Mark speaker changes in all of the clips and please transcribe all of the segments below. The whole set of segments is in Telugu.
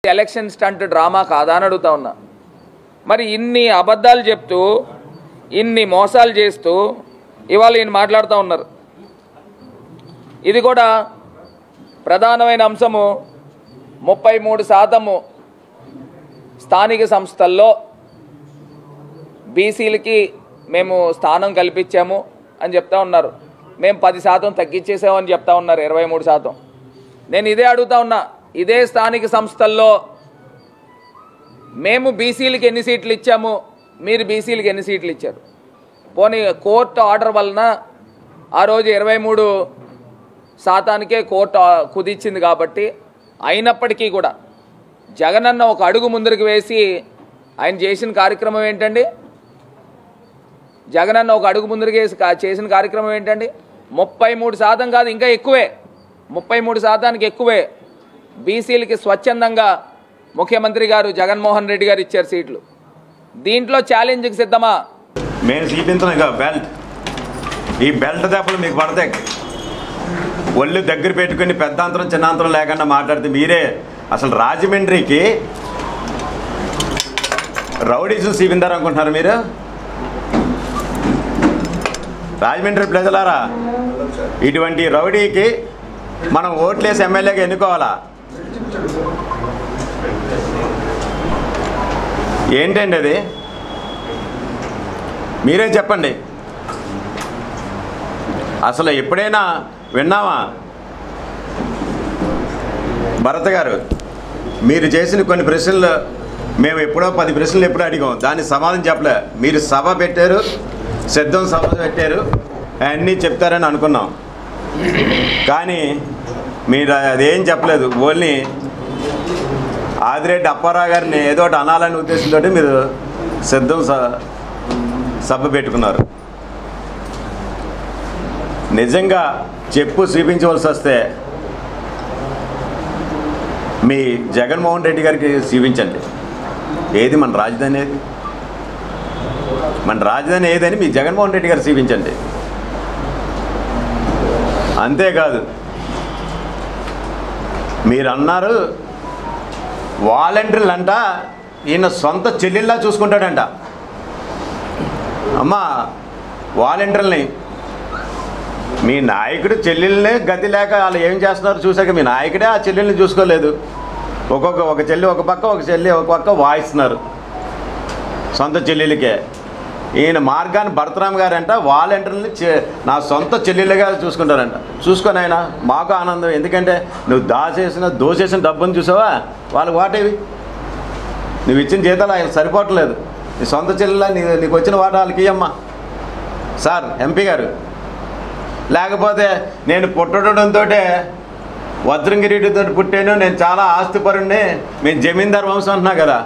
Speaker 1: ఎలక్షన్ స్టంట్ డ్రామా కాదా అని అడుగుతా ఉన్నా. మరి ఇన్ని అబద్ధాలు చెప్తూ ఇన్ని మోసాలు చేస్తూ ఇవాళ ఈయన మాట్లాడుతూ ఉన్నారు. ఇది కూడా ప్రధానమైన అంశము. 33% స్థానిక సంస్థల్లో బీసీలకి మేము స్థానం కల్పించాము అని చెప్తా ఉన్నారు. మేము 10% తగ్గించేసామని చెప్తా ఉన్నారు, 23%. నేను ఇదే అడుగుతా ఉన్నా, ఇదే స్థానిక సంస్థల్లో మేము బీసీలకి ఎన్ని సీట్లు ఇచ్చాము, మీరు బీసీలకి ఎన్ని సీట్లు ఇచ్చారు? పోనీ కోర్టు ఆర్డర్ వలన ఆ రోజు 23%కే కోర్టు కుదిచ్చింది కాబట్టి, అయినప్పటికీ కూడా జగనన్న ఒక అడుగు ముందరికి వేసి ఆయన చేసిన కార్యక్రమం ఏంటండి? జగనన్న ఒక అడుగు ముందరికి వేసి చేసిన కార్యక్రమం ఏంటండి? 33% కాదు, ఇంకా ఎక్కువే, 33%కి ఎక్కువే బీసీలకి స్వచ్ఛందంగా ముఖ్యమంత్రి గారు జగన్మోహన్ రెడ్డి గారు ఇచ్చారు సీట్లు. దీంట్లో ఛాలెంజ్కి సిద్ధమా?
Speaker 2: మేము చూపించిన బెల్ట్, ఈ బెల్ట్ దెబ్బలు మీకు పడతాయి. ఒళ్ళు దగ్గర పెట్టుకుని పెద్దాంతరం చిన్నాంతరం లేకుండా మాట్లాడితే మీరే అసలు రాజమండ్రికి రౌడీజం చూపించారు అనుకుంటున్నారు మీరు? రాజమండ్రి ప్రజలారా, ఇటువంటి రౌడీకి మనం ఓట్లేసి ఎమ్మెల్యేగా ఎన్నుకోవాలా? ఏంటండి అది? మీరే చెప్పండి. అసలు ఎప్పుడైనా విన్నామా? భరత్ గారు, మీరు చేసిన కొన్ని ప్రశ్నలు మేము ఎప్పుడో 10 ప్రశ్నలు ఎప్పుడో అడిగాం, దానికి సమాధానం చెప్పలే. మీరు సభ పెట్టారు, సిద్ధం సభ పెట్టారు, అన్నీ చెప్తారని అనుకున్నాం. కానీ మీరు అదేం చెప్పలేదు. ఓన్లీ ఆదిరెడ్డి అప్పారావు గారిని ఏదో ఒకటి అనాలనే ఉద్దేశంతో మీరు సిద్ధం సభ పెట్టుకున్నారు. నిజంగా చెప్పు చూపించవలసి వస్తే మీ జగన్మోహన్ రెడ్డి గారికి చూపించండి. ఏది మన రాజధాని, ఏది మన రాజధాని ఏదని మీ జగన్మోహన్ రెడ్డి గారు చూపించండి. అంతేకాదు, మీరు అన్నారు వాలంటీర్లు అంట ఈయన సొంత చెల్లెల్లా చూసుకుంటాడంట. అమ్మ, వాలంటీర్లని మీ నాయకుడు చెల్లెల్ని గతి లేక వాళ్ళు ఏం చేస్తున్నారో చూసాక మీ నాయకుడే ఆ చెల్లెల్ని చూసుకోలేదు. ఒక చెల్లి ఒక పక్క, ఒక చెల్లి ఒక పక్క వాయిస్తున్నారు సొంత చెల్లెలకే. ఈయన మార్గాన్ని భరతరామ్ గారంట వాలంటీర్ని నా సొంత చెల్లెలుగా చూసుకుంటారంట. చూసుకొని ఆయన మాకు ఆనందం. ఎందుకంటే నువ్వు దోచేసిన డబ్బును చూసావా, వాళ్ళకి వాటేవి, నువ్వు ఇచ్చిన జీతాలు ఆయన సరిపోవట్లేదు. నీ సొంత చెల్లెలా నీకు వచ్చిన వాట వాళ్ళకి ఇయ్యమ్మా సార్ ఎంపీ గారు. లేకపోతే నేను పుట్టడంతో వజ్రంగిరెడ్డితో పుట్టాను, నేను చాలా ఆస్తిపరుణ్ణి, మేము జమీందార్ వంశం అంటున్నా కదా,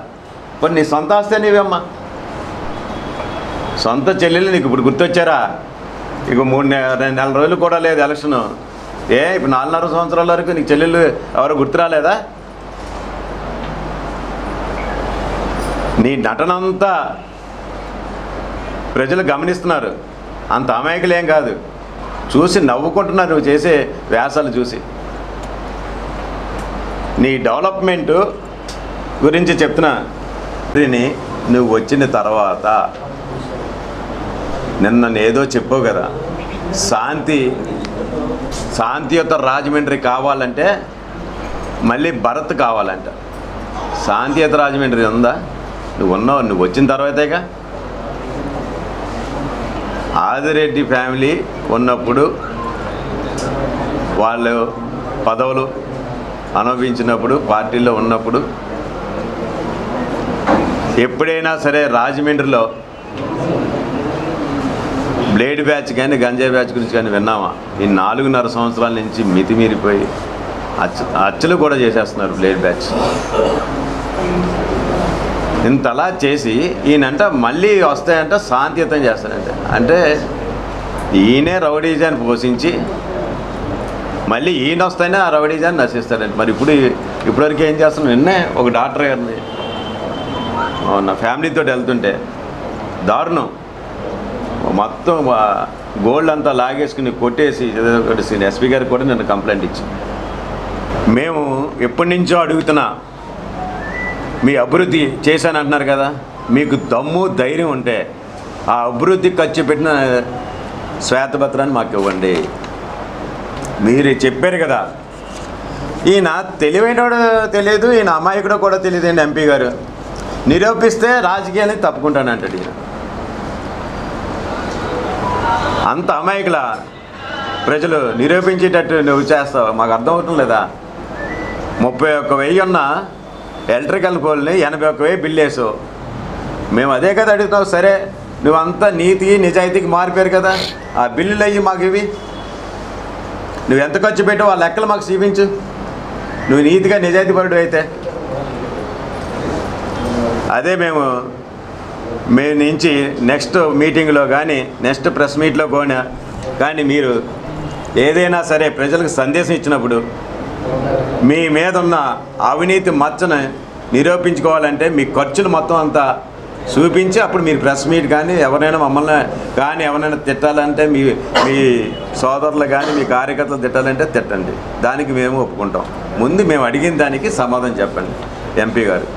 Speaker 2: మరి నీ సొంత ఆస్తే నీవమ్మా. సొంత చెల్లెలు నీకు ఇప్పుడు గుర్తొచ్చారా? ఇక 3 నెల రోజులు కూడా లేదు ఎలక్షను. ఇప్పుడు 4.5 సంవత్సరాల వరకు నీకు చెల్లెళ్ళు ఎవరో గుర్తు రాలేదా? నీ నటనంతా ప్రజలు గమనిస్తున్నారు. అంత అమాయకులేం కాదు, చూసి నవ్వుకుంటున్నారు నువ్వు చేసే వ్యాసాలు చూసి. నీ డెవలప్మెంటు గురించి చెప్తున్నా. దీన్ని నువ్వు వచ్చిన తర్వాత నిన్న ఏదో చెప్పావు కదా, శాంతియుత రాజమండ్రి కావాలంటే మళ్ళీ భరత్ కావాలంట. శాంతియుత రాజమండ్రి ఉందా? నువ్వు వచ్చిన తర్వాతేగా. ఆదిరెడ్డి ఫ్యామిలీ ఉన్నప్పుడు వాళ్ళు పదవులు అనుభవించినప్పుడు, పార్టీలో ఉన్నప్పుడు ఎప్పుడైనా సరే రాజమండ్రిలో బ్లేడ్ బ్యాచ్ కానీ గంజాయి బ్యాచ్ గురించి కానీ విన్నామా? ఈ 4.5 సంవత్సరాల నుంచి మితిమీరిపోయి అచ్చులు కూడా చేసేస్తున్నారు బ్లేడ్ బ్యాచ్. ఇంతలా చేసి ఈయనంట మళ్ళీ వస్తాయంట శాంతియుతం చేస్తానంట. అంటే ఈయనే రౌడీజాన్ని పోషించి మళ్ళీ ఈయన వస్తేనే ఆ రౌడీజాన్ని నశిస్తాడంట. మరి ఇప్పటివరకు ఏం చేస్తున్నాను? నిన్నే ఒక డాక్టర్ గారిని నా ఫ్యామిలీతో వెళ్తుంటే దారుణం, మొత్తం గోల్డ్ అంతా లాగేసుకుని కొట్టేసి ఎస్పీ గారికి కూడా నేను కంప్లైంట్ ఇచ్చి. మేము ఎప్పటి నుంచో అడుగుతున్నా మీ అభివృద్ధి చేశానంటున్నారు కదా, మీకు దమ్ము ధైర్యం ఉంటే ఆ అభివృద్ధి ఖర్చు పెట్టిన శ్వేతపత్రాన్ని మాకు ఇవ్వండి. మీరు చెప్పారు కదా, ఈయన తెలివైనవాడు తెలియదు, ఈయన అమాయకుడు కూడా తెలియదండి. ఎంపీ గారు నిరూపిస్తే రాజకీయాన్ని తప్పుకుంటానంటాడు. ఈయన అంత అమాయకుల ప్రజలు నిరూపించేటట్టు నువ్వు చేస్తావు, మాకు అర్థమవుతుంది లేదా? 31,000 ఉన్న ఎలక్ట్రికల్ పోల్ని 81,000 బిల్లు వేసావు. మేము అదే కదా అడుగుతావు. సరే, నువ్వంతా నీతి నిజాయితీకి మారిపోయారు కదా, ఆ బిల్లులు అయ్యి మాకు ఇవి. నువ్వు ఎంత ఖర్చు పెట్టావు ఆ లెక్కలు మాకు చూపించు, నువ్వు నీతిగా నిజాయితీపరుడు అయితే. అదే మేము నుంచి నెక్స్ట్ మీటింగ్లో కానీ నెక్స్ట్ ప్రెస్ మీట్లో కానీ మీరు ఏదైనా సరే ప్రజలకు సందేశం ఇచ్చినప్పుడు మీ మీద ఉన్న అవినీతి మచ్చను నిరూపించుకోవాలంటే మీ ఖర్చులు మొత్తం అంతా చూపించి అప్పుడు మీరు ప్రెస్ మీట్ కానీ ఎవరైనా మమ్మల్ని కానీ ఎవరైనా తిట్టాలంటే మీ సోదరులు కానీ మీ కార్యకర్తలు తిట్టాలంటే తిట్టండి, దానికి మేము ఒప్పుకుంటాం. ముందు మేము అడిగిన దానికి సమాధానం చెప్పండి ఎంపీ గారు.